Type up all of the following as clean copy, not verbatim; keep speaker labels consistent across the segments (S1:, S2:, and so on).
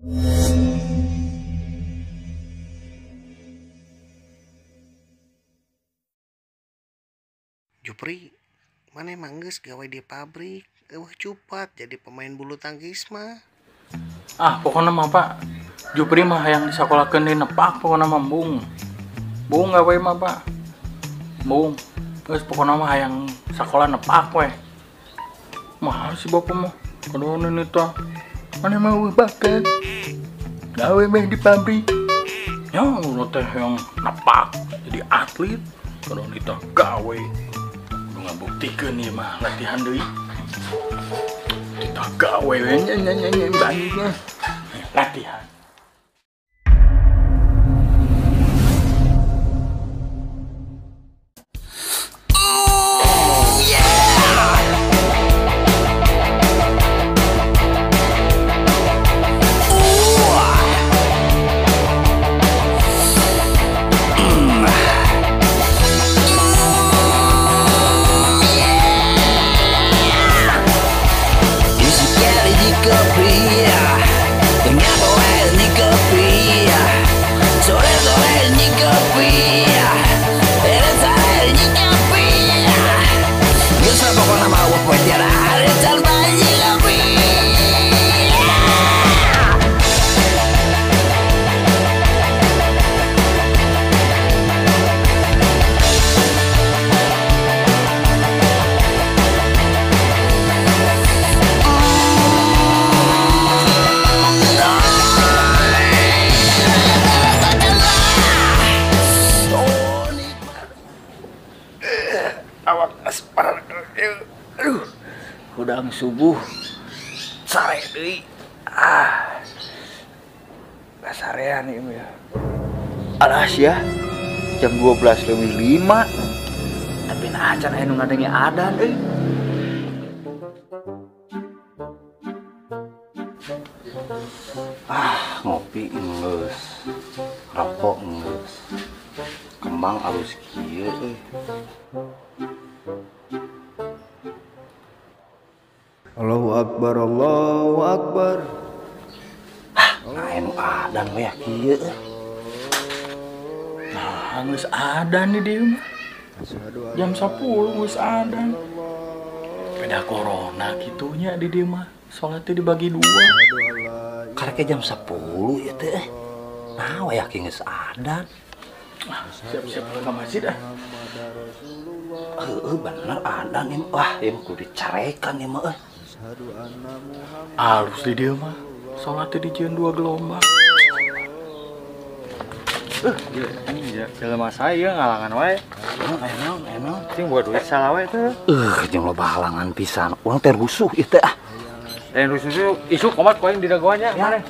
S1: Jupri, mana emang geus gawe di pabrik? Cupat jadi pemain bulu tangkis mah.
S2: Pokoknya mah Pak, Jupri mah yang disakolahkeun di nepak pokoknya mah bung gawe mah Pak. Bung, geus pokoknya mah yang sakola nepak we. Mahal sih bapak mah. Kadone ini tah. Mana mau bakat gawe mah di pabrik. Ya, urut teh yang nepak jadi atlet. Kadone tah gawe. Udah ngabuktikeun ieu mah latihan deui. Kita gawe nyanyi banyak latihan. Udang subuh sare deui. Kasarean ieu ya. Alas ya. Jam 12:05. Tapi nah acan aya nu ngadenge adan euy. Ngopi geus. Rokok geus. Kembang alus kieu euy.
S3: Allahu Akbar, Allahu Akbar.
S2: Nah anu adan we kieu. Nah geus adan di dieu mah. Jam 10 geus adan. Beda corona kitunya di dieu mah. Salat teh dibagi 2.
S4: Karek jam 10 ieu teh. Nah we geus adan.
S2: Siap-siap ke masjid
S4: Bener adan ieu. Wah, ieu kudu dicarekan ieu mah euy.
S2: Halus di dia mah, sholatnya dijieun 2 gelombang.
S5: Ini jelema saya ngalangan wae.
S4: Emang.
S5: Sing buat duit salah wae teh.
S4: Jeung loba halangan pisan. Urang teh rusuh ieu teh.
S5: Dan rusuh isuk komat koin di dagoanya maneh.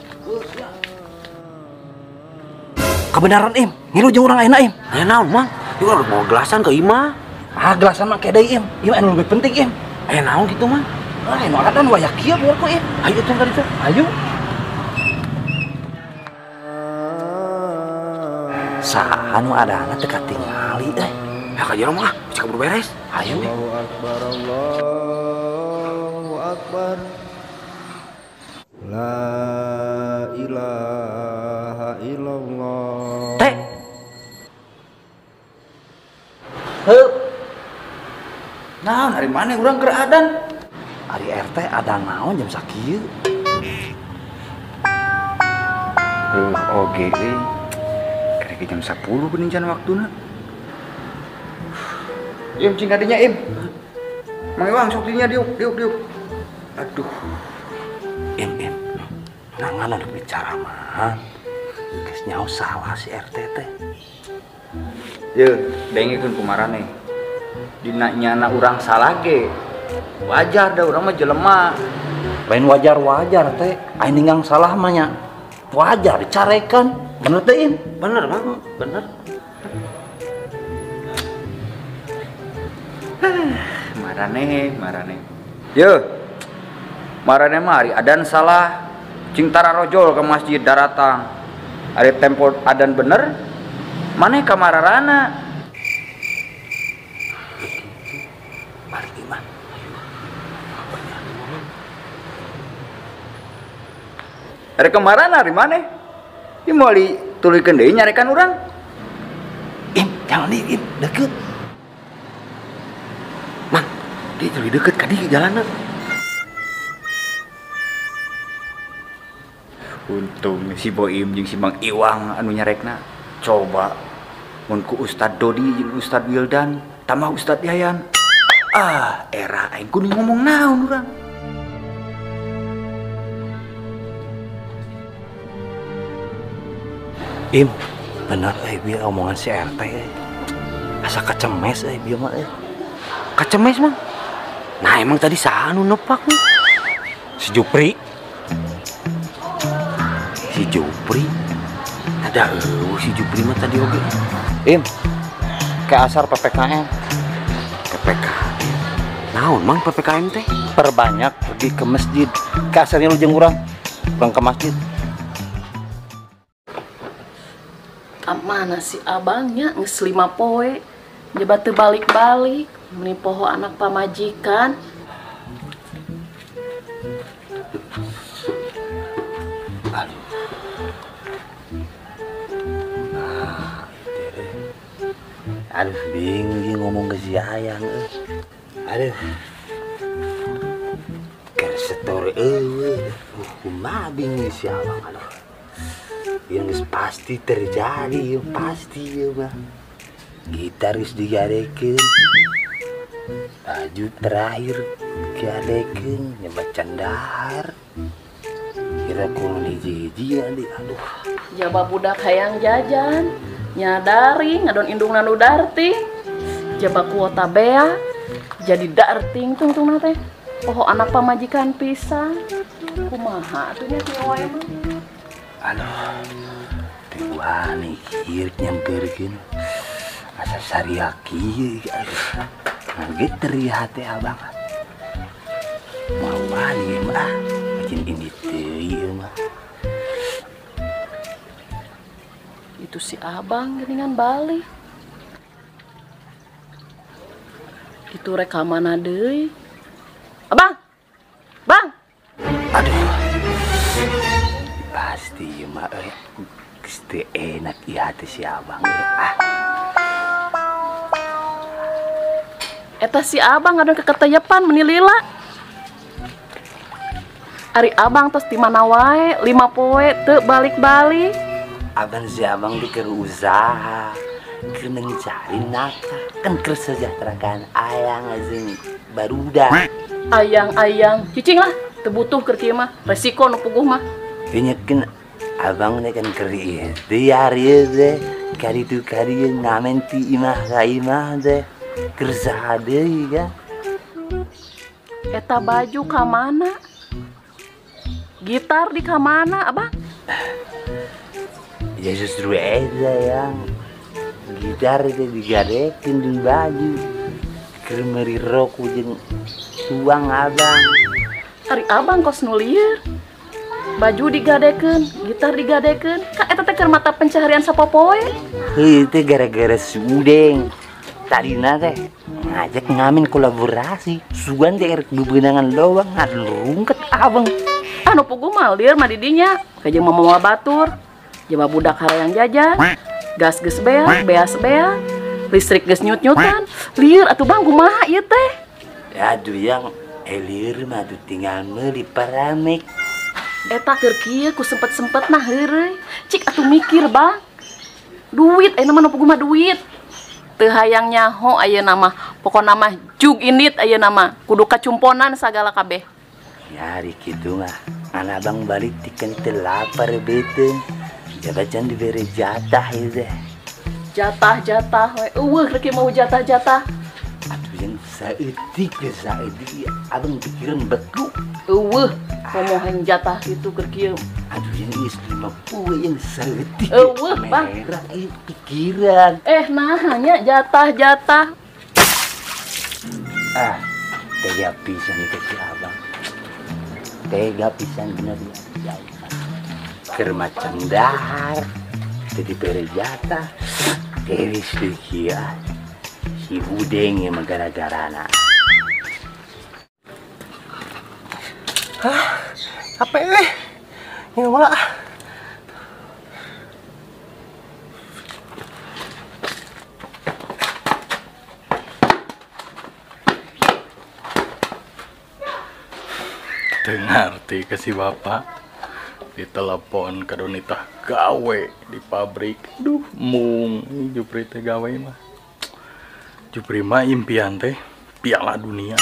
S4: Kebenaran Im, ngilu jeung urang ayeuna Im.
S6: Aya naon, Mang? Ieu harus bawa gelasan ke imah.
S4: Gelasan mah kedai Im. Ieu anu lebih penting Im.
S6: Aya naon kitu, Mang?
S4: Anu adan waya kieu biar ku Im. Ayo tong tadi teh. Ayo. Saha anu adana teh katingali euy.
S6: Ya ka jero mah, cek kabur beres.
S4: Ayo we.
S3: Allahu Akbar, Allahu Akbar. La ilaha illallah.
S4: Teh. Heup.
S2: Nah, dari mana urang keur adan?
S4: Ari RT ada naon jam sakieu?
S5: Oge euy. Karek jam 10 benincan waktuna.
S2: Im cing kadinya Im. Mang Iwang sok dinya diuk.
S4: Aduh. Im. Nangan ada bicara mah. Geus nyaho salah si RT teh.
S5: Ye, dengikeun kumarane. Dina nyana urang salah ge. Wajar dah urang mah jelema.
S4: Lain wajar teh. Ai ninggang salah mah nya. Wajar dicarekan. Bener teh Im?
S6: Bener, Mang. Bener.
S5: Marane. Ye. Marane mah ari adan salah. Cing tara rojol ke masjid daratang. Ari tempo adan bener. Maneh ka mararana.
S4: Balik imah.
S5: Ada kemarin hari mana? Ini mau ditulikeun deui nyarekan urang.
S6: Jangan Im, deket. Mang, dia lebih deket ka dieu jalanna.
S5: Untung si Boim jeung si Mang Iwang anu nyarekna. Coba mun ku Ustad Dodi jeung Ustad Wildan, tambah Ustad Yayan. Era aing kudu ngomong naon urang.
S4: Im, bener biar omongan si RT asa kacemes biar mah
S6: Kacemes, Mang. Nah, emang tadi saha anu nepak, Mang?
S4: si Jupri.
S6: Si Jupri. Ada si Jupri mah tadi oge.
S4: Im, ke asar PPKM.
S6: PPKM. Naon, Mang, PPKM teh?
S4: Perbanyak pergi ke masjid. Ke asarnya lu jeung urang ke masjid.
S7: Mana si abangnya geus 5 poe jabat teu balik-balik meni poho anak pamajikan.
S4: Aduh, bingung ngomong ke si Ayang. Aduh. Kersetor kumaha bingung si Abang. Aduh. Yang pasti terjadi, pasti ya Bang. Gitaris digadekeun. Baju terakhir digadekeun, nyebat candahar. Kira kulo hiji-hiji aduh.
S7: Jaba budak hayang jajan, nyadari ngadon indungna nu darting. Jaba kuota bea, jadi darting tungtungna teh. Poho anak pamajikan pisan. Kumaha atuh nya kieu wae mah.
S4: Aduh, wah nih kieu nyamperkeun. Asa sariaki, aduh. Ngaget teriak teh Abang. Mau wani mah, macin ini teh mah.
S7: Itu si abang geningan balik. Itu rekaman deui. Abang! Bang!
S4: Aduh. Pasti mah geus enak di hati si Abang.
S7: Eta si abang ngadon keketeyepan meni lila. Ari abang tos di mana wae 5 poe teu balik-balik.
S4: Abang si Abang di keur usaha, keur mencari nafkah, kan keur sejahterakan ayang jeung barudak.
S7: Ayang cicing lah teu butuh keur kieu mah resiko nu puguh mah.
S4: Dinyekeun Abang teh kan keur ikhtiar ieu teh, kaditu kadieu ngamen ti imah ka imah teh. Keur saha deui kan?
S7: Eta baju ka mana? Gitar di ka mana, Abang?
S4: Ya justru eta yang gitar itu digadekeun di baju. Keur meuri rok jeung tuang Abang.
S7: Ari abang kos nu lieur. Baju digadekeun, gitar digadekeun. Ka eta teh keur mata pencaharian sapopoe.
S4: Heuh teh gara-gara si Udeng. Tadina teh ngajak ngamin kolaborasi. Sugan teh erek bebeunangan doang ngadlungket Abang.
S7: Anu puguh mah lieur mah di dinya. Kajeng mama batur. Jaba budak harayang jajan. Gas geus bea, beas bea. Listrik geus nyut-nyutan. Lieur atuh Bang kumaha ieu teh?
S4: Aduh yang lieur mah tuh tinggal meuli paramek.
S7: Eta keur kieu ku sempet-sempet nah heureuy. Cik atuh mikir Bang. Duit ayeuna mah nu puguh mah duit. Teu hayang nyaho ayeuna mah. Pokona mah jug indit ayeuna mah. Kudu kacumponan sagala kabeh.
S4: Nyari kitu mah. Anak Abang balik tikeun teu lapar beuteung. Jabacan dibere jatah ieu teh.
S7: Jatah we. Eueuh rek mau jatah-jatah.
S4: Aduh yang saeutik ge saeutik Abang pikiran beku.
S7: Eueuh ngomongin jatah itu keur kieu.
S4: Aduh yang geus 50 yang saeutik.
S7: Eueuh Bang.
S4: Merah pikiran.
S7: Nahanya jatah.
S4: Tega pisan itu si Abang. Tega pisan bener ya. Keur macam dahar. Jadi bere jatah. Dewi sedikit. Si Udeng yang gara-garana.
S1: Apa
S6: Ini malah.
S2: Ngerti ke si bapak ditelepon ke donita gawe di pabrik. Duh, mung Jupri teh gawe mah. Jupri mah impian teh Piala Dunia.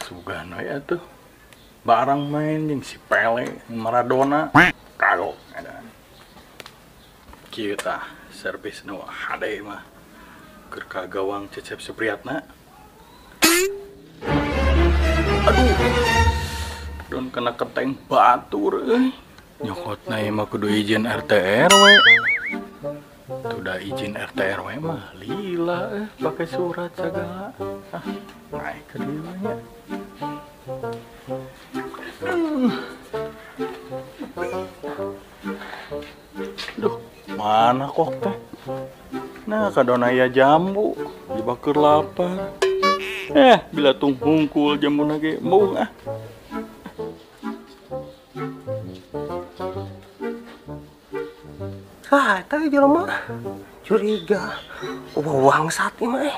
S2: Sugana ya tuh. Barang main yang si Pele, Maradona, kagok ada. Kieu tah servis nu hade mah. Keur ka gawang Cecep Supriyatna. Aduh. Don kena keteng batur nyokotna mah kudu izin RT RW. Udah izin RT RW mah lila pakai surat segala. Naik ke dieu nya. Duh, mana kok teh? Nah, kadon aya jambu, dibakeur lapar. Bila tung hungkul jambuna ge mung ah.
S6: Tadi jelema curiga. Uang saat ini mah.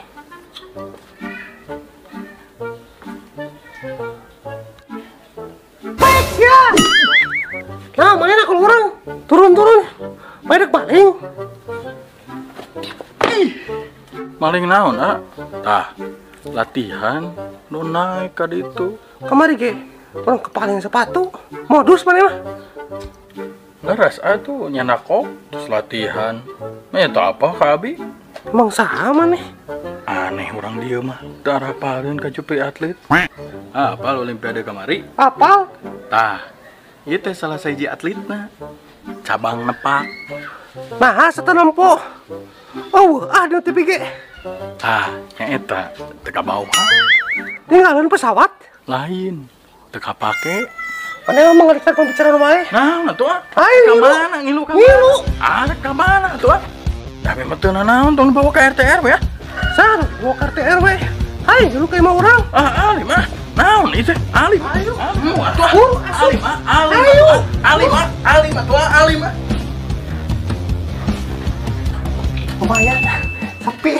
S6: Baik ya. Nah, mana kalau orang turun. Baik maling.
S2: Maling naon, ah? Tah, latihan nu naik ka ditu.
S6: Kamari ge, orang kepaling sepatu. Modus mana mah?
S2: Leres atuh nyanakok terus latihan. Eta apa ka abi?
S6: Emang sama nih.
S2: Aneh orang dia mah. Darah pareun ka Jupri atlet. Apal olimpiade kamari?
S6: Apal?
S2: Tah, ieu teh salah sahiji atletna. Cabang nepak.
S6: Nah, satu nempo. Oh, ada TV ge.
S2: Tah, nya eta teu kabawa.
S6: Tinggalan pesawat.
S2: Lain, teu kapake.
S6: Mana yang mengerti pembicaraan wae?
S2: Nah, atuh ah.
S6: Ayo,
S2: Ka mana ngilu ka?
S6: Ngilu.
S2: Arek ka mana atuh ah? Tapi mah teu naon tong bawa ka RT RW ya.
S6: San, gua kartu RW. Hai, lu kayak mau orang.
S2: Ali mah. Naon ieu teh? Ali mah. Ayo. Atuh. Ali mah. Ali mah tuh Ali mah.
S6: Lumayan. Sepi.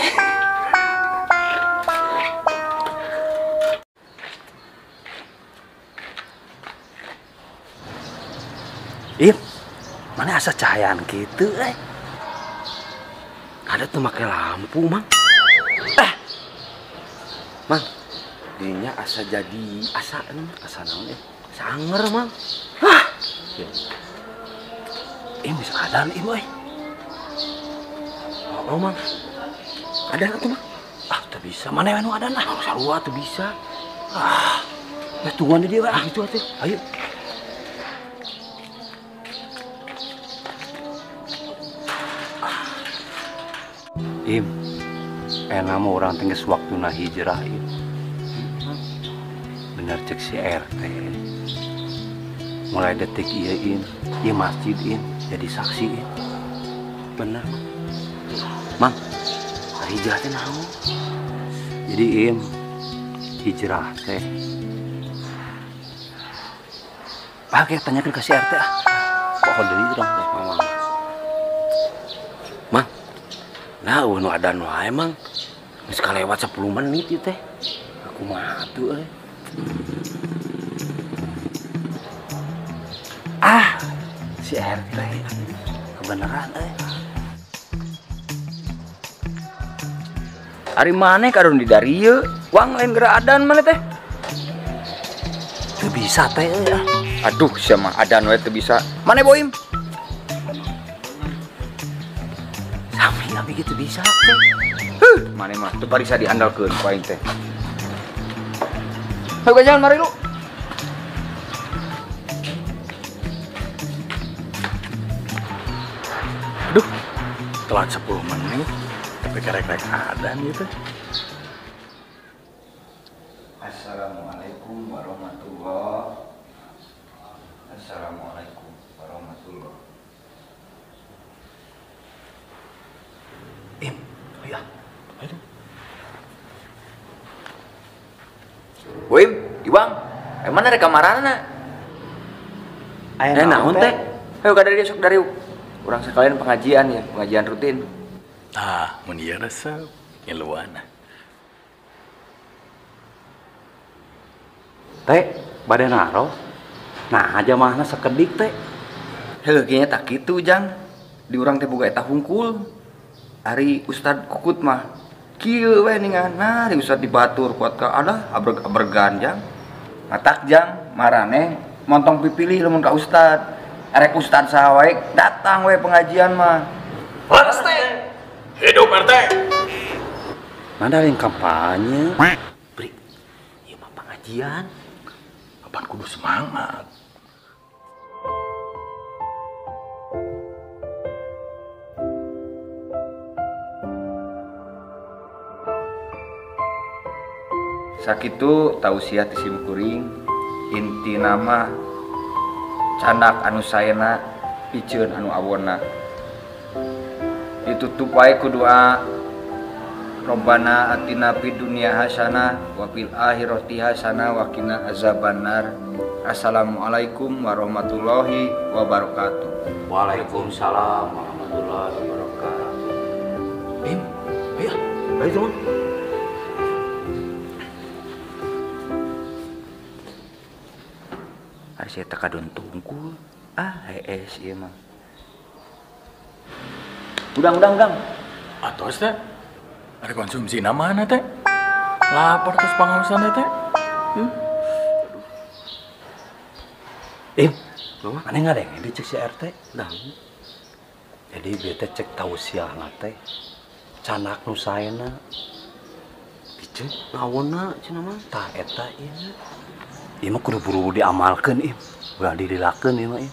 S6: Mana asa cahayaan gitu, Ada tuh pakai lampu, Mang. Mang, dinya asa jadi asa naon sanger, Mang. Bisa ada ieu, Oh, Mang. Ada tuh, Mang. Tuh bisa. Mana anu ada nah? Sarua tuh bisa. Ya tungguan di dia, gitu atuh. Ayo. Enak orang tinggal waktu na hijrah bener cek si RT mulai detik iya masjid jadi saksi bener Mang hijrah teh naon jadi hijrah teh pakai tanyakan ke si RT pokok dari orang teh Mang nah, nu ada nu emang geus kalewat 10 menit ieu teh. Aku mah atuh si RT kebenaran
S5: Ari maneh kadon di dari ieu, uang lain geradan maneh teh.
S6: Teu bisa teh ya.
S5: Aduh, sia mah adan we teu bisa. Maneh Boim?
S6: Sami gitu bisa teh.
S5: Maneh mah teu parisa diandalkeun ku aing teh. Hayu jalan mari lu.
S2: Aduh, telat 10 menit. Tapi kerek-kerek ada gitu.
S5: Assalamualaikum warahmatullahi. Assalamualaikum warahmatullahi.
S6: Ya.
S5: Boim, Iwang, mana rek kamarana?
S6: naon teh?
S5: Ayo kadari sok dari urang sekalian pengajian ya, pengajian rutin.
S2: Ah, mun ieu resep ngiluan.
S6: Teh, bade naro. Nah, aja mahna sakedik teh.
S5: Heuh kieu tak kitu Jang. Di urang teh boga eta hungkul. Ari Ustad Kukut mah kieu we ninganna, di Ustad dibatur kuat ka adah abreg-abregan Jang. Matak Jang, marane montong pipilih lamun ka Ustad. Arek Ustad saha wae datang we pengajian mah.
S2: Leres teh. Hidup RT.
S6: Mana yang kampanye? Bri, ieu mah pengajian.
S2: Apaan kudu semangat.
S5: Sakitu tausiah ti simkuring inti nama candak anu saena piceun anu awonna ditutup wae ku doa Robbana atina fid dunya hasanah wa fil akhirati hasanah wa qina azabannar. Assalamualaikum warahmatullahi wabarakatuh.
S6: Waalaikumsalam warahmatullahi wabarakatuh. Ayo teman.
S5: Ari saya teh kadon tungkul. Hees ieu mah. Udang.
S2: Atos teh. Ada konsumsi namana teh. Lapar terus pangausan teh.
S6: Mana nggak deh? Ini cek si RT. Dah. Jadi bete cek tausiah teh. Canak nu saena. Biceu ngawonna cenah mah. Tah eta ieu. Ieu mah kudu buru diamalkeun ieu. Ulah dirilakeun ieu mah ieu.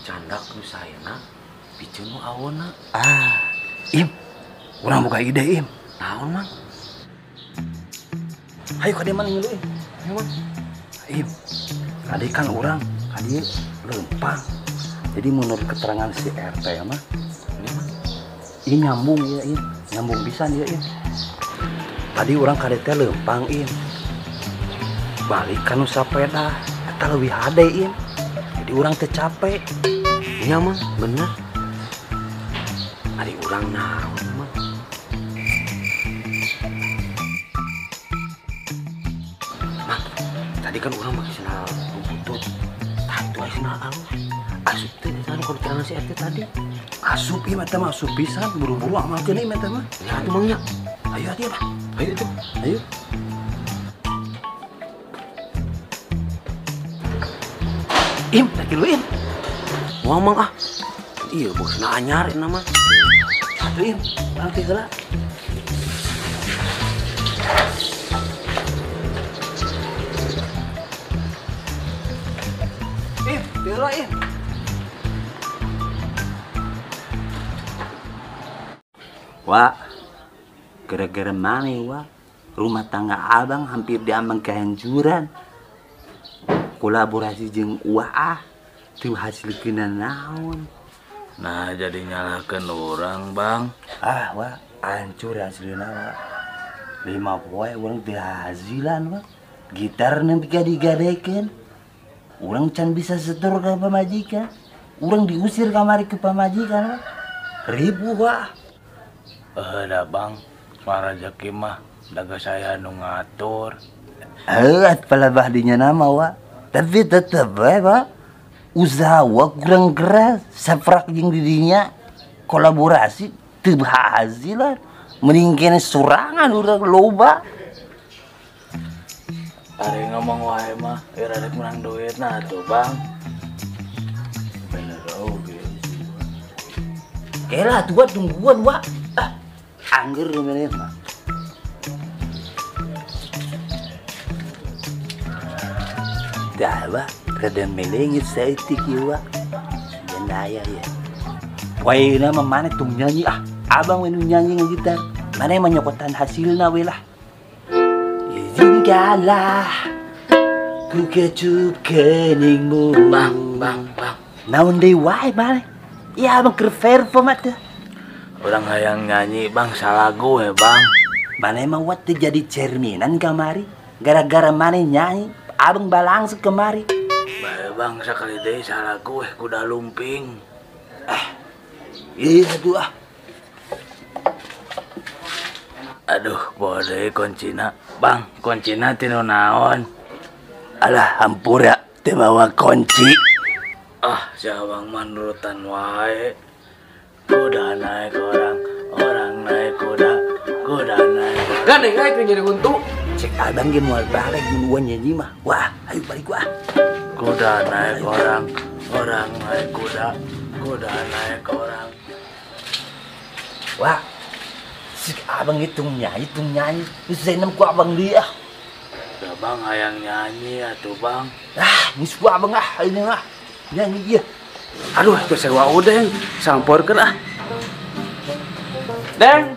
S6: Candak nu saena. Biceu nu awonna. Im. Urang boga ide Im. Naon mang? Hayu ka dieu mah ngilu Im. Hayu mang. Im. Tadi kan orang tadi lempang. Jadi menurut keterangan si RT mah ini nyambung ya Im. Nyambung pisan ya Im. Tadi orang kadete lempang Im. Balik kan sepeda eta leuwih hade Im. Jadi orang teh capek. Iya mah bener. Tadi orang naon mah. Nah, tadi kan orang pakai sendal butut. Tadi aja sendal halus. Asup teh tadi kalau keterangan si RT tadi. Asup ieu mah teh mah asup pisan buru-buru amalkeun ieu mah. Ya atuh mangnya. Ayo atuh Pak. Ayo tuh. Ayo. Im, tak kilu Im. Wah mang Iya bosna anyar nama. Atuh Im, nanti heula. Im, heula Im. Wah, gara-gara mana wah? Rumah tangga abang hampir diambang kehancuran. Kolaborasi jeung uah tuh hasil kena naon.
S4: Nah jadi nyalakan orang bang.
S6: Wah hancur hasilnya wah. 5 poe orang teh hasilan wah. Gitar nempi digadekeun. Urang can bisa setor ka pamajikan. Urang diusir kamari ke pamajikan wah. Ribu wah.
S4: Dah bang, suara rezeki mah daga saya nu ngatur.
S6: Palabah dinya nama wah. Tapi tetep Pak. Usaha wah kurang keras. Saprak jeung didinya kolaborasi teu hasilan. Mending kene sorangan urang loba.
S4: Ari ngomong wae mah, rada kurang duit nah tuh bang. Bener oge sih.
S6: Kela tuh tungguan wah. Angger bener mah. Dah wah, rada melengit saeutik ieu wah. Dan aya ya. Waeuna mah maneh tung nyanyi abang we nu nyanyi ngitar. Maneh mah nyokotan hasilna we lah. Izinkanlah ku kecup keningmu.
S4: Bang.
S6: Naon deui wae maneh? Ya abang keur perform atuh.
S4: Orang hayang nyanyi bang salah gue bang.
S6: Maneh mah wat teu jadi cerminan kamari. Gara-gara maneh nyanyi abang balangsung kemari.
S4: Bae
S6: bang sekali deh salah gue kuda lumping. Iya tuh ah. Aduh, boleh kuncina. Bang, kuncina tino naon? Alah, hampura teu bawa kunci. Ah, siabang manurutan wae. Kuda naik orang, orang naik kuda, kuda naik.
S2: Gandeng aja jadi untu.
S6: Cek abang ge moal balik duluan nyanyi mah. Wah, ayo balik wah. Kuda naik orang, orang naik kuda, kuda naik orang. Wah, si abang hitung nyanyi. Terus saya nem ku abang dia. Ya bang, hayang nyanyi atuh bang. Ini suka abang ini nyanyi dia.
S8: Aduh, itu sewa udeng, samporkeun ah. Deng,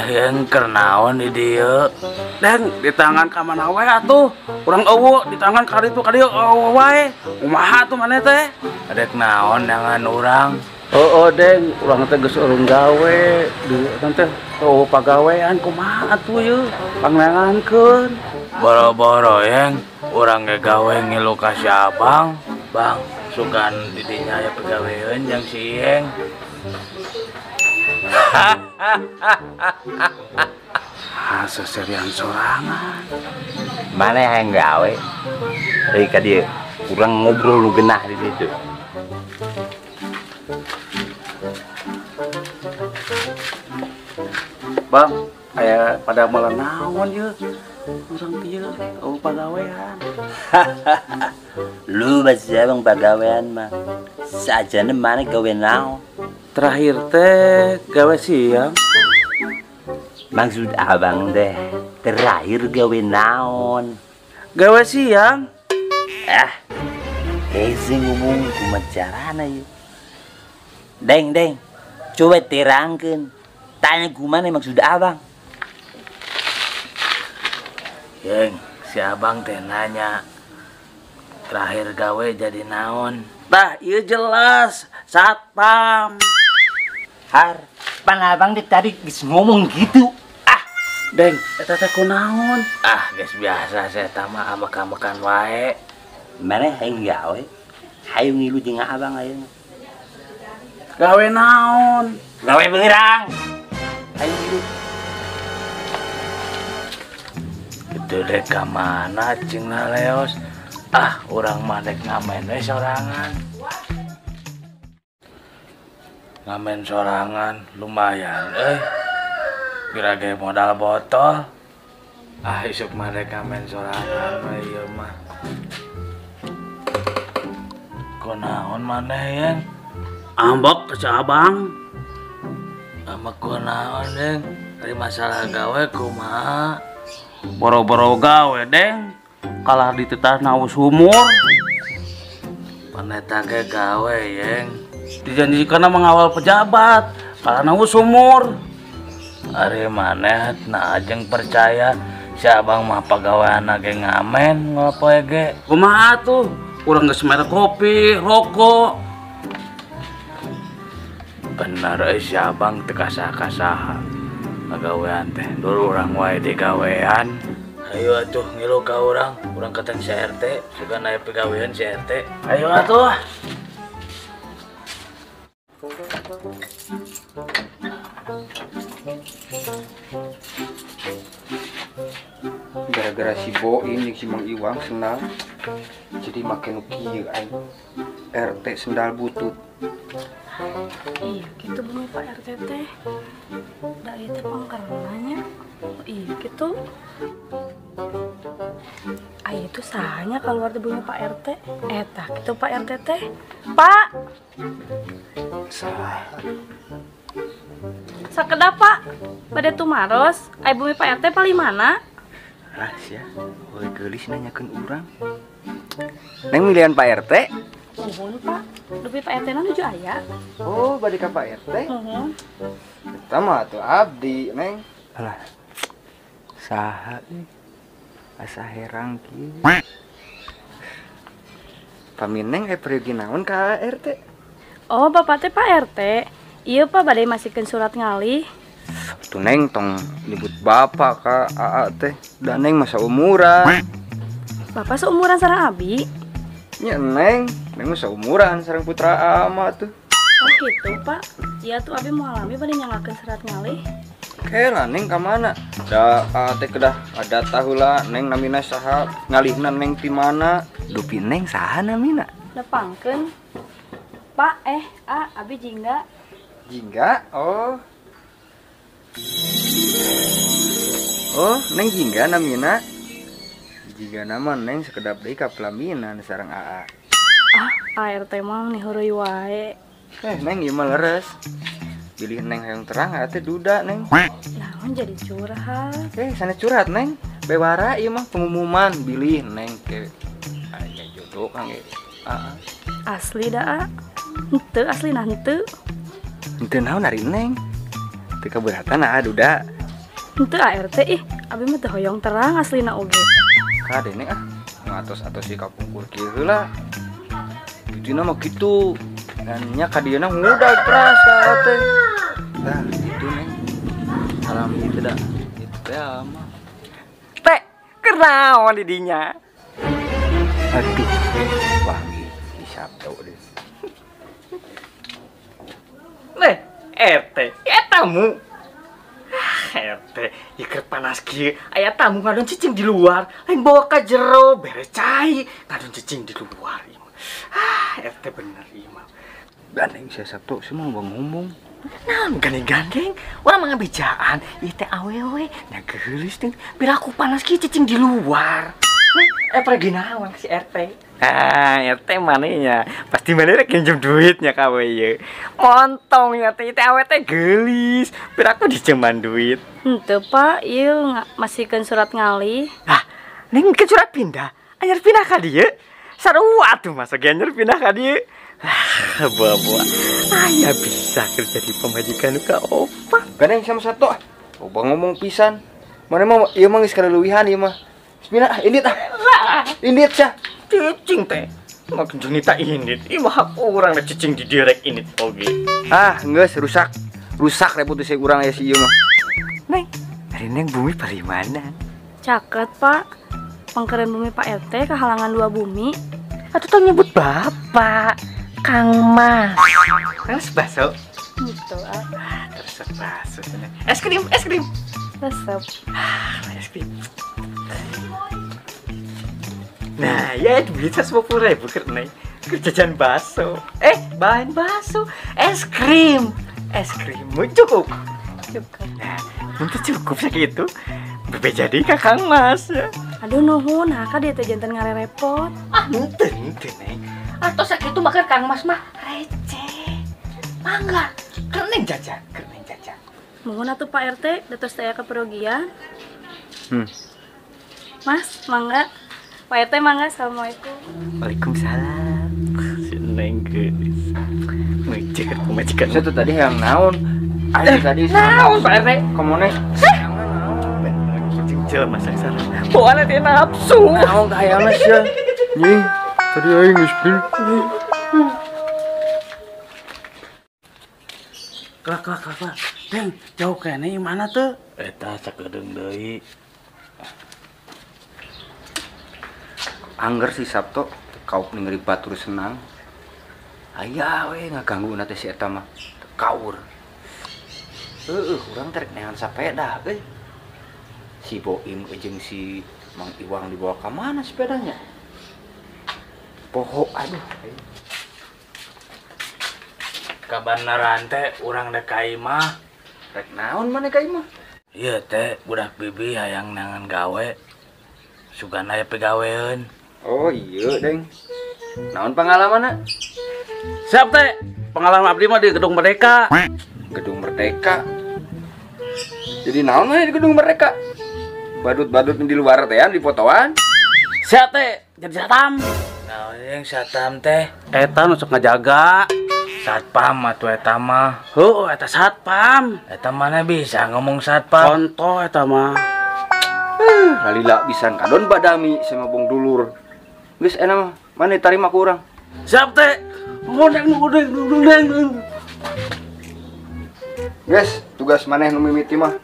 S6: Yang kernaon di dia.
S8: deng di tangan ka mana wae atuh. Urang eueuh di tangan ka ditu wae. Kumaha tuh maneh teh?
S6: Adek naon dengan orang.
S8: Oh, deng, urang teh geus urung gawe. Di teh pagawean kumaha atuh yeuh? Pangnangankeun.
S6: Boro-boro yang orang ge gawe ngilu ka si abang. Bang, sugan didinya aya pegawean yang si Iyeng.
S8: Seserian sorangan.
S4: Mana yang gawe? Hei ka dia, kurang ngobrol lu genah di situ.
S8: Bang, aya pada malah naon yeuh? Urang pieu pagawean.
S4: Lu masih abang pagawean mah. Sajane mana gawe naon?
S8: Terakhir teh gawe siang.
S4: Maksud abang deh, terakhir gawe naon?
S8: Gawe siang.
S4: Eze ngomong kumacarana yuk. Deng, coba terangkan. Tanya gimana maksud abang?
S6: Yeng, si abang teh nanya. Terakhir gawe jadi naon?
S8: Tah, iya jelas. Satpam.
S4: Har, pan abang tadi ngomong gitu.
S8: Deng, eta teh kunaon?
S6: Geus biasa saya tama amak-amakan wae.
S4: Mana yang gawe? Hayu ngilu jeung abang ayeuna.
S8: Gawe naon?
S4: Gawe beurang. Hayu ngilu.
S6: Itu deh ka mana cing leos. Urang mah dek ngamen we sorangan. Ngamen sorangan lumayan kira ge modal botol. Isuk mah dek ngamen sorangan mah ieu mah. Kunaon maneh yang
S8: Ambek ke si abang.
S6: ama kunaon deng dari masalah gawe kumaha.
S8: Boro-boro gawe, Deng. Kalah ditetah naus umur.
S6: Paneta ge gawe yang
S8: Dijanjikan mengawal pejabat. Kalah naus umur.
S6: ari maneh na ajeng percaya si abang mah pagawean ge ngamen ngopoe ge.
S8: Kumaha tuh? Urang geus mere kopi, rokok.
S6: Bener si abang teu kasaha-kasaha pagawean teh dulu urang wae di gawean. Ayo atuh ngilu ka urang keteng si RT sugan aya pegawean si RT. Ayo atuh.
S5: Gara-gara si Boim jeung si Mang Iwang senang jadi makin kieu aing. RT sendal butut.
S7: Iya gitu bunyi Pak RT teh. Da ieu teh pangkarenanya. Iya gitu. Ayo itu sahanya keluar di bunyi Pak RT. Eta gitu Pak RT teh. Pak.
S5: Salah.
S7: Sakedap Pak. Bade tumaros. Ayo bunyi Pak RT paling mana?
S5: Sia, we geulis nanyakeun urang. Neng milihan Pak RT?
S7: Nuhun Pak. Dupi Pak RT na nuju aya.
S5: Oh, bade ka Pak RT?
S7: Nuhun.
S5: Eta mah atuh abdi, Neng. Alah. Saha euy? Asa herang kieu. Pamineng pergi naon ka RT?
S7: Oh, Bapak teh Pak RT. Iya Pak bade masihkeun surat ngalih.
S5: Tuh Neng tong nyebut bapak ka AA teh. Da Neng masa umuran.
S7: Bapak seumuran sareng Abi.
S5: Nya Neng mah seumuran sareng Putra Ama tuh.
S9: Oh gitu Pak. Iya tuh abi mau alami bade nyalakeun serat ngalih.
S5: Kela Neng ka mana? Da teh kedah ada tahulah Neng namina saha ngalihna Neng ti mana?
S4: Dupi Neng saha namina?
S9: Nepangkeun. Pak abi jingga.
S5: Jingga? Oh. Oh, Neng Jingga namina. Jingga nama Neng sekedap deui ka pelaminan sareng AA.
S9: ART mah niheureui wae.
S5: Neng ieu mah leres. Pilih Neng hayang terang teh duda Neng.
S9: Naon jadi curhat?
S5: Sana curhat Neng. Bewara ieu mah pengumuman bilih Neng ke aya jodoh kang AA.
S9: Asli dah. Henteu asli nah henteu.
S5: Henteu naon ari Neng? Teu kaberatan duda.
S9: Henteu ART abi mah teu hoyong terang aslina oge.
S5: Kade Neng ngatos-atos si kapungkur kieu heula. Kitina mah kitu. Dan nya kadieuna ngudag keras ka teh. Nah, itu Neng. Salam itu dah. Itu teh mah.
S6: Teh, kenaon di dinya?
S5: Aduh, wangi hisap tau deh.
S6: RT, tamu. RT, iker panas kieu, aya tamu ngadon cicing di luar, lain bawa ka jero, beres cai, ngadon cicing di luar. RT bener ieu mah.
S5: Gandeng saya Sabtu semua bang ngomong.
S6: Nah, gandeng-gandeng, urang mah ngabejaan, ieu teh awewe, nya geulis teh, bila aku panas kieu cicing di luar. Pergi naon si RT? RT manehnya pasti mana rek pinjam duitnya kawe ye. Montongnya teh awet teh geulis, bir aku diceman duit.
S9: Henteu Pak, ieu masihkeun surat ngalih.
S6: Neng ke surat pindah. Anyar pindah ka dieu. Sarua tuh masuk anyar pindah ka dieu. Buah-buah. Aya bisa kerja di pemajikan ka opa.
S5: Gandeng sama satu. Oba ngomong pisan. Mana mah ieu mah geus kaleuwihan ieu mah. Bismillah, indit Indit sia.
S6: Cicing teh. Makin jenita indit. Ih mah urang da cicing di direk indit oge.
S5: Geus rusak. Rusak reputasi urang ya si ieu mah.
S6: Neng, dari Neng bumi paling mana?
S9: Caket Pak. Pangkeren bumi Pak RT kehalangan 2 bumi.
S6: Atuh tong nyebut bapak. Kang Mas. Terus baso.
S9: Gitu
S6: Terus baso. Es krim.
S9: Resep.
S6: Es krim. Nah, ya bisa 10.000 Neng. Jajan bakso. Bahan bakso. Es krim mau cukup. Nah, untuk cukup segitu. Bebe jadi Kakang Mas.
S9: Aduh nuhun, ka dia teh janten ngarerepot.
S6: Henteu Neng. Atau sakitu makan Kang Mas mah receh. Mangga, keur Neng jajan.
S9: Nuhun atuh Pak RT, datos teh keperogian. Mas, mangga. Pak RT mangga, assalamualaikum.
S6: Waalaikumsalam. Si Neng geus. Ngecek pemajikan.
S5: Saya tuh tadi yang naon. Ayo tadi
S6: naon Pak RT?
S5: Komone.
S6: Cicil masak sana. Bawaana teh nafsu.
S5: Naon ka hayangna sia. Nying, tadi aing geus beli.
S8: Kak. Neng, jauh kene mana tuh?
S6: Eta sakedeung deui.
S5: Angger si Sabtu kau ningeri batur senang. Aya we ngaganggu teh si eta mah. Kaur. Urang teh neangan sepeda euy. Si Boim jeung si Mang Iwang dibawa ke mana sepedanya? Poho aduh.
S2: Kabenaran teh urang da ka imah.
S5: Rek naon maneh ka imah?
S2: Ieu teh budak bibi hayang nangan gawe. Sugana aya pegawean.
S5: Oh iya, Deng. Naon pengalamanna?
S8: Siap teh, pengalaman abdi mah di Gedung Merdeka.
S5: Gedung Merdeka. Jadi naon mah di Gedung Merdeka? Badut-badut di luar teh di fotoan.
S8: Siap teh, jadi satam.
S2: Nah, yang satam teh
S8: Eta nusuk ngajaga.
S2: satpam atuh eta mah.
S8: Eta satpam.
S2: Eta mana bisa ngomong satpam.
S8: Contoh eta mah.
S5: Lalila pisan kadon badami sama bong dulur. Geus enak mah, mana tarima ku urang.
S8: Siap teh. Ngodeng.
S5: Guys, tugas maneh nu mimiti mah.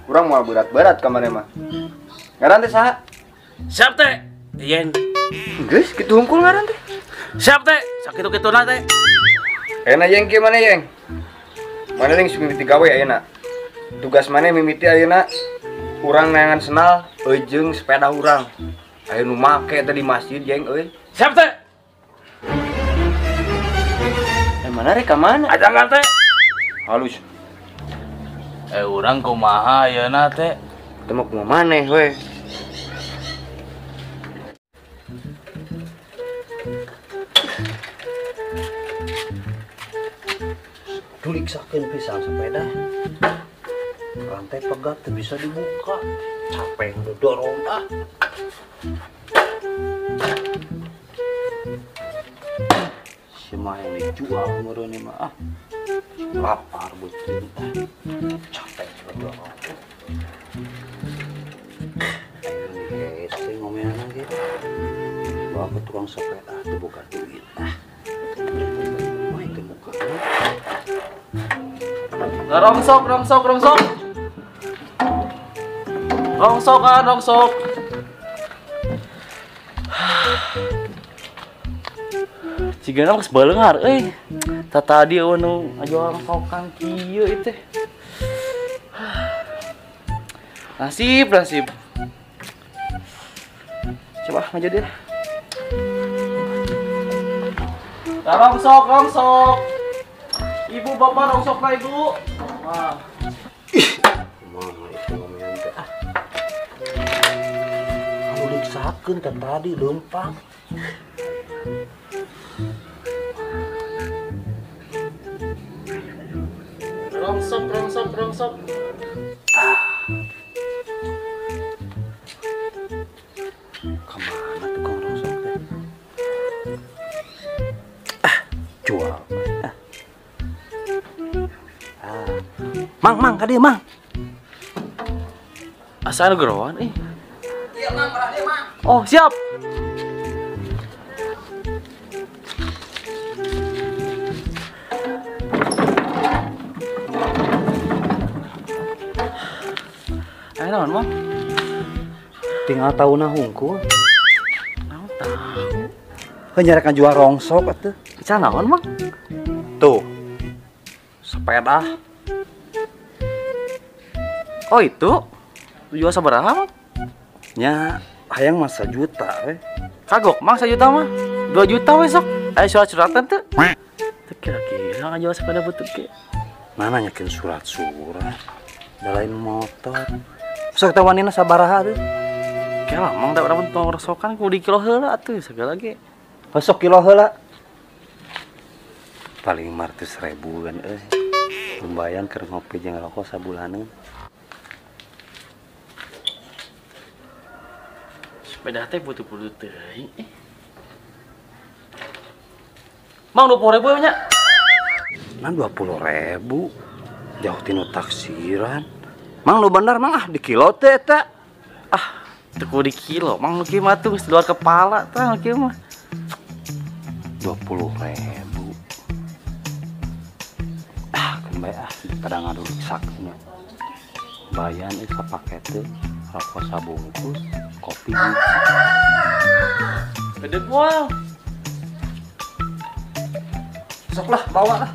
S5: Urang moal berat-berat ka maneh mah. Ngaran teh saha?
S8: Siap teh. Yen.
S5: Geus kitu hungkul ngaran teh.
S8: Siap teh, sakitu-kituna teh.
S5: Ayeuna Yeng kieu mana Yeng? Mana yang mimiti gawe ayeuna? Tugas mana mimiti ayeuna? Urang neangan senal jeung sepeda urang. Aya nu make teh di masjid Yeng euy.
S8: Siap teh.
S5: Mana rek ka mana?
S8: Ajangan teh.
S5: Halus.
S8: Urang kumaha ayeuna teh?
S5: Teu mah kumaha maneh we.
S6: Tuliksakeun pisan sepeda. Rantai pegat teu bisa dibuka. Capek ngedorong ah. Si mah yang dijual meureun mah ah. Lapar beuteung ah. Capek ngedorong. Ayo nih, ngomeana ge. Bawa ke tukang sepeda teu buka duit ah. Main teu buka.
S8: Rongsok. Rongsok. Cigana geus baleungar euy. Tadi eueuh nu ngajual rongsokan kieu ieu teh. Nasib. Coba maju dia. Rongsok. Ibu bapak rongsok lah ibu. Wah.
S6: Kumaha itu ngomean teh ah. Tuliksakeun teh tadi leumpang.
S8: Rongsok.
S6: Kemana tukang rongsok teh? Jual. Mang, ka dieu, Mang.
S8: Asa anu gerowan euy. Iya, Mang, parah dia, Mang. Oh, siap. Ayo naon, Mang?
S6: Tinggal tahu hungkul.
S8: Naon tahu?
S6: Nyarekan jual rongsok atuh.
S8: Bisa naon, Mang?
S6: Tuh. Sepeda.
S8: Oh, itu? Jual sabaraha, Mang?
S6: Nya hayang mah 1 juta we.
S8: Kagok, Mang 1 juta mah. 2 juta we sok. Ayo surat-suratan teu. Teu kira-kira ngajual sepeda beuteuk ge.
S6: Mana nyakeun surat-surat. Da lain motor. Sok teh wanina sabaraha teh?
S8: Kela Mang da urang tong rosokan kudu di kilo heula atuh segala ge.
S6: Pasok kilo heula. Paling 500.000 kan euy. Lumayan keur ngopi jeung rokok sabulaneun.
S8: Sepeda teh butuh-butuh teuing. Mang 20.000 nya.
S6: Nah 20.000. Jauh tinu taksiran. Mang lu bener Mang ah di kilo teh eta.
S8: Ah, teu kudu di kilo. Mang nu kieu mah tuh geus di luar kepala tah nu kieu mah.
S6: 20.000. Ah, kan bae ah kadang ngadu sakna. Bayan ieu sapaket teh rokok sabungkus, kopi hiji.
S8: Gede moal.
S6: Sok lah bawa lah.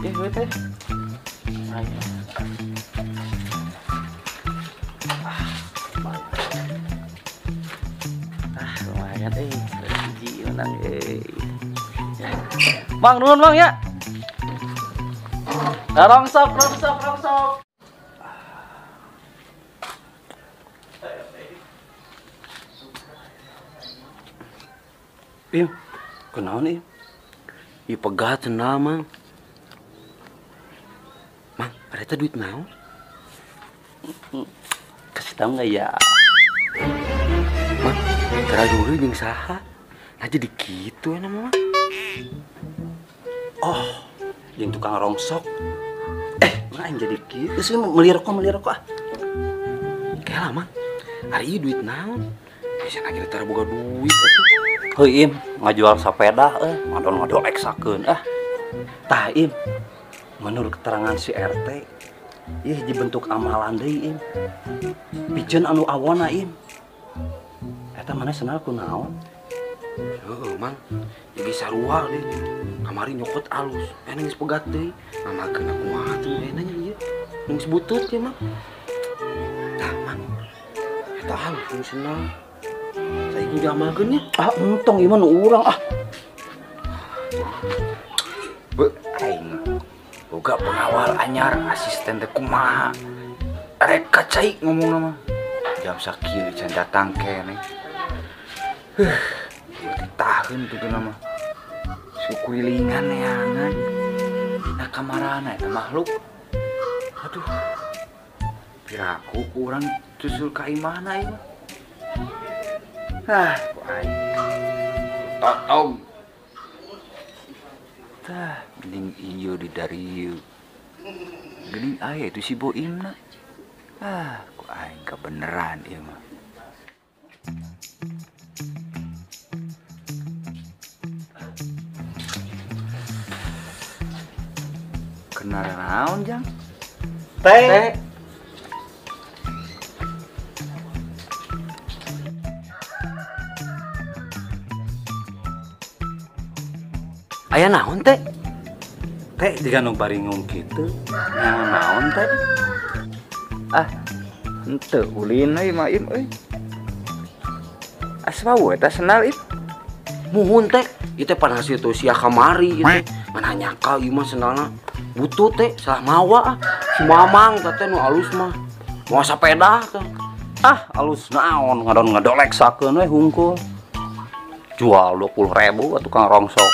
S8: Gue teh. Ayo. Lumayan hiji menang Bang, nuhun Bang ya. Rongsok.
S6: Im, kenaon Im? Ieu pegat cenah Mang. Mang, ada duit naon? Kasih tahu nggak ya? Mang, gara dulu jeung saha? Nah jadi gitu ya Mang. Oh, yang tukang rongsok. Mang jadi gitu sih meuli rokok ah. Kela Mang. Hari ieu duit naon? Bisa lagi tara boga duit atuh. Heuy Im, ngajual sepeda ngodol-ngodol eksakeun ah. Tah Im, menurut keterangan si RT, ieu hiji bentuk amalan deui Im. Pijeun anu awona Im. Eta mana senal ku naon?
S8: Heeh, Mang. Jadi sarua deh. Kamari nyokot alus. Eneng geus pegat deui. Ngamakeun aku mah tuh enanya ieu. Nu geus butut ya, Mang. Tah, Mang. Eta alus nu senal. Saiki diamalkeun nya.
S6: Ah, entong ieu mah nu urang ah.
S5: Be, aing boga pengawal anyar asisten teh kumaha. Rek kacai ngomongna mah. Jam sakieu can datang keneh. Ditahan tuh nama sukuilingan neangan nah kamarana eta makhluk. Aduh, piraku kurang susul ka imana ieu. Ku aing totong. Tah, mending ieu di dari ieu. Geuning aya itu si Boimna. Ku aing kebeneran ieu mah. Kenal naon, Jang?
S6: Teh.
S8: Aya naon teh?
S6: Teh jika nu baringung kitu. Nyawa naon teh?
S5: Ah, henteu ulin euy mah Im euy. Asma we eta senal Im.
S8: Muhun teh. Ieu teh pan hasil tuh sia kamari ieu teh. Mananya ka ieu mah senalna butut teh salah mawa ah. Si Mamang teh nu alus mah. Mau sepeda teh.
S6: Ah, alus naon ngadon ngedolek sakeun we hungkul. Jual 20.000 atuh Kang Rongsok.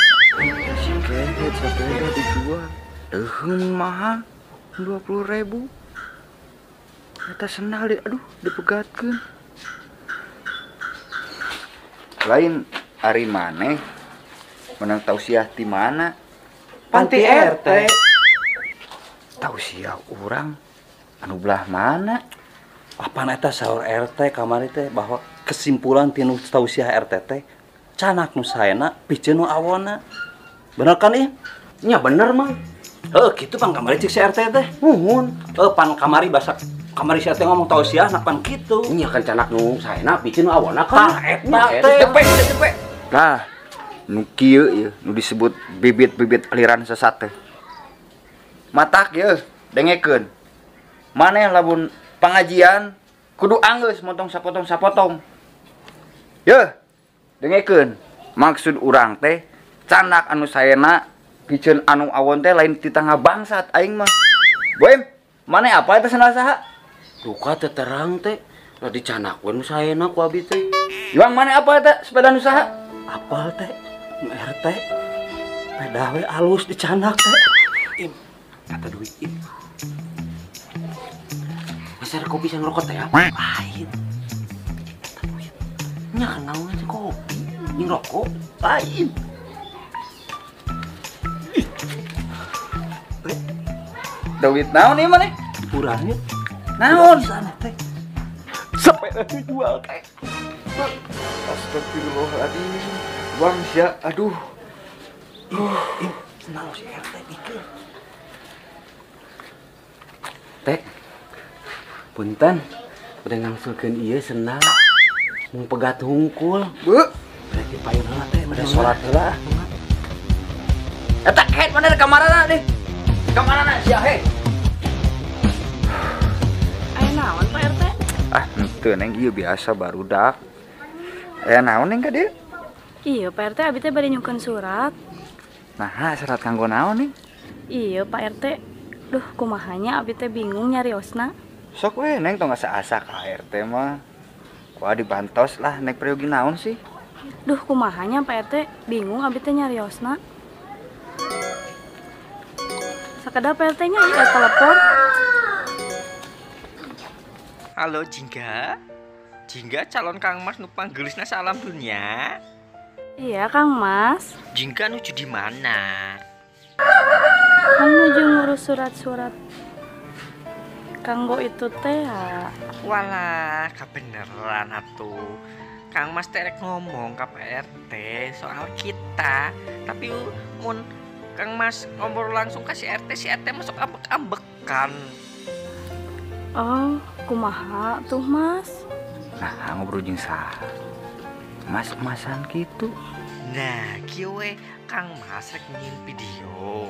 S5: Si kedet sepeda dijual. Euheun mahal 20.000. Eta senal aduh dipegatkeun. Lain ari maneh menang tausiah ti mana?
S6: Panti RT.
S5: Tausiah urang anu belah mana?
S6: Apaan eta saur RT kamari teh bahwa kesimpulan tinu tausiah RT teh canak nu saena piceun nu awona. Bener kan ieu?
S8: Nya bener, Mang.
S6: Heuh, kitu pan kamari cik si RT teh.
S8: Muhun.
S6: Pan kamari basa kamari si RT ngomong tausiah nak pan kitu.
S8: Nya kan canak nu saena piceun nu awona kan.
S6: Tah eta teh.
S8: Cepet.
S5: Nah, nu kieu ieu nu disebut bibit-bibit aliran sesat teh. Matak ieu dengekeun. Maneh lamun pangajian kudu anggeus motong sapotong. Yeuh, dengekeun. Maksud urang teh canak anu saena piceun anu awon teh lain ti tangga bangsat aing mah. Boem, maneh apa eta senal saha?
S8: Duka teh terang teh. Lah dicanak we nu saena ku abi teh.
S5: Iwang maneh apa eta sepeda nu saha?
S6: Apal teh? Nu RT. Peda we alus dicanak teh.
S8: Im, kata duit Im. Besar kopi sang rokok teh ya? Lain. Kata duit. Nya kan naon aja kopi, jeung rokok lain.
S5: Duit naon ieu maneh?
S6: Urangnya
S5: Naon?
S6: sana teh.
S5: Sepeda dijual teh. Astagfirullahaladzim. Bang sia, aduh.
S6: Senal si RT pikir.
S8: Teh. Punten. Udah ngangsulkeun ieu senal. Mun pegat hungkul.
S5: Bu,
S6: Rek dipayunna teh udah salat heula.
S5: eta head mana kamarana deh. Kamarana sia he.
S9: Aya naon Pak RT?
S5: Ah, henteu neng ieu biasa barudak. Aya naon neng ka dieu?
S9: Iya Pak RT abi teh bari nyukeun surat.
S5: Nah, surat kanggo naon nih?
S9: Iya Pak RT. Duh kumahanya abi teh bingung nyariosna.
S5: Sok we neng tong asa-asa ka RT mah. Kuah dibantos lah naik periogi naon sih?
S9: Duh kumahanya Pak RT bingung abi teh nyariosna. Sakedar Pak RT nya ieu telepon.
S10: Halo Jingga. Jingga calon Kang Mas nu panggelisna salam dunia.
S9: Iya Kang Mas.
S10: Jingga nuju di mana?
S9: Kan nuju ngurus surat-surat kanggo itu teh ya.
S10: Walah, kabeneran atuh. Kang Mas terek ngomong ka Pak RT soal kita. Tapi mun Kang Mas ngobrol langsung ke si RT masuk ambek-ambekan.
S9: Oh, kumaha tuh Mas?
S5: Nah, ngobrol jeung saha? Mas-masan gitu.
S10: Nah, kieu we Kang Mas rek nyin video.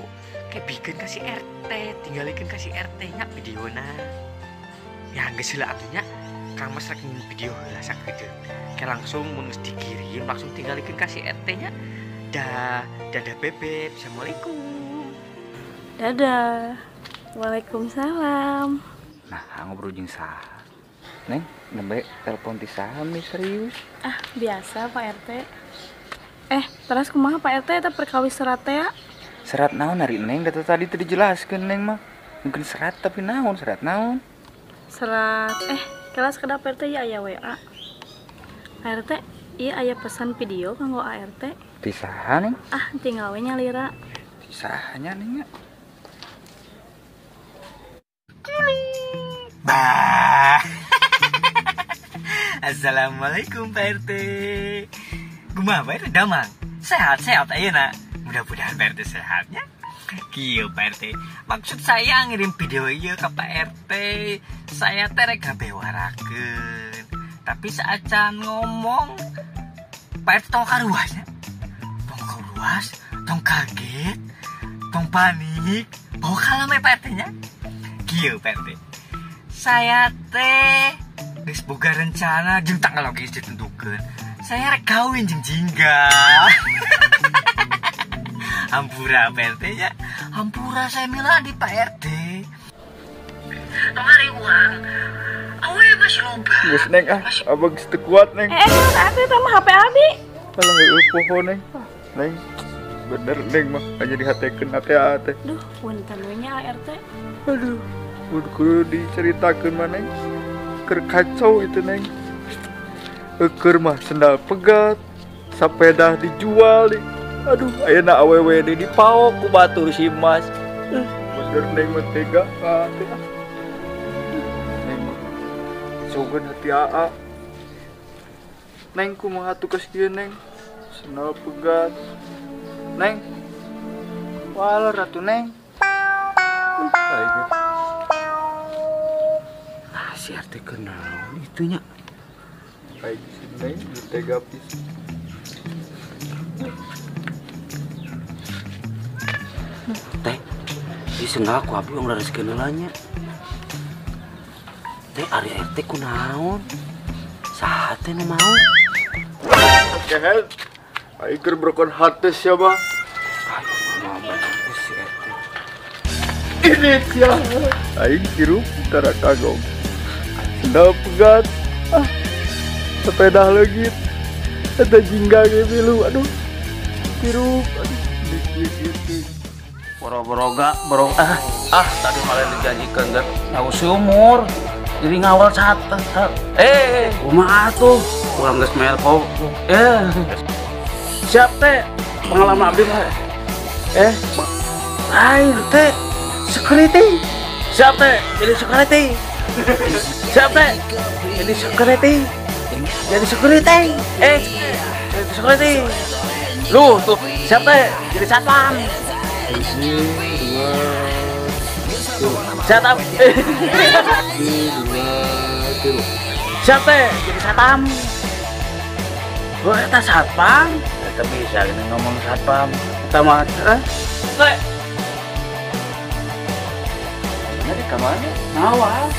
S10: Kayak bikin kasih RT, tinggalikeun kasih RT nya videona. Ya geus heula atunya Kang Mas rek nyin video heula sakedeung. Kayak langsung mun geus dikirim langsung tinggalikeun kasih RT nya. Dadah bebek. Assalamualaikum.
S9: Dadah. Waalaikumsalam.
S5: Nah, ngobrol jeung saha? Neng, nembe telepon ti saha misterius?
S9: Ah, biasa Pak RT. Terus kumaha Pak RT eta perkawis serat teh?
S5: Serat naon ari Neng? Data tadi teu dijelaskeun Neng mah. Mungkin serat tapi naon? Serat naon?
S9: Serat kelas kedap RT ya aya WA. RT, ieu aya pesan video kanggo ART.
S5: Ti saha Neng?
S9: Ah, tinggal we nyalira.
S5: Ti sahanya Neng nya?
S10: Bah. Assalamualaikum Pak RT. Kumaha Pak RT damang? Sehat-sehat ayeuna. Mudah-mudahan Pak RT sehatnya. Kieu Pak RT. Maksud saya ngirim video ieu ke Pak RT. Saya teh rek ngabewarakeun. Tapi saacan ngomong Pak RT tong karuasnya. Tong karuas, tong kaget, tong panik. Bawa kalem Pak RT nya. Kieu Pak RT. Saya teh geus boga rencana jeung tanggal geus ditentukeun. Saya rek kawin jeung jingga. Hampura Pak RT nya. Hampura saya mila di Pak RT. Kemari uang. Awe masih loba.
S5: Geus Neng abang geus teu kuat Neng.
S9: Atuh eta mah HP Abi.
S5: Alah heueuh poho Neng. Neng, bener Neng mah hanya dihatekeun ate teh.
S9: Duh, punten we nya ART.
S5: Aduh. Kudu diceritakeun mah Neng. Keur kacau itu Neng. Keur mah sendal pegat, sepeda dijual nih. Aduh, ayeuna awewe di dipaok ku batur si Mas. Bener Neng mah tega Neng mah sogan hati aa. Neng kumaha tugas kieu Neng? Sendal pegat. Neng. Walah ratu Neng.
S8: Si RT kenal itunya.
S5: Baik Neng, tega pis.
S8: Teh, di senggak aku abi yang laras kenalanya. Teh ari RT kunaon? Saha teh nu mau?
S5: Kehel. Ai keur brokon hate siapa?
S8: Ayo mama si RT.
S5: Ini sia. Aing hirup tara kagok. Sendal pegat, sepeda legit, ada jingga bilu, aduh, hirup, aduh, dikit.
S6: Boro-boroga, tadi malah dijanjikan gak tahu sumur, jadi ngawal satu. Kumaha tuh, kurang geus mel kok. Siap teh, pengalaman abdi mah. Air teh, security. Siap teh, jadi security. Siap teh, jadi security. Jadi security. Lu tuh, siap teh, jadi satpam. Siap Siap teh, jadi satpam. Gua eta satpam. Eta bisa ini ngomong satpam. Eta mah teh. Nanti kemana? Nawas.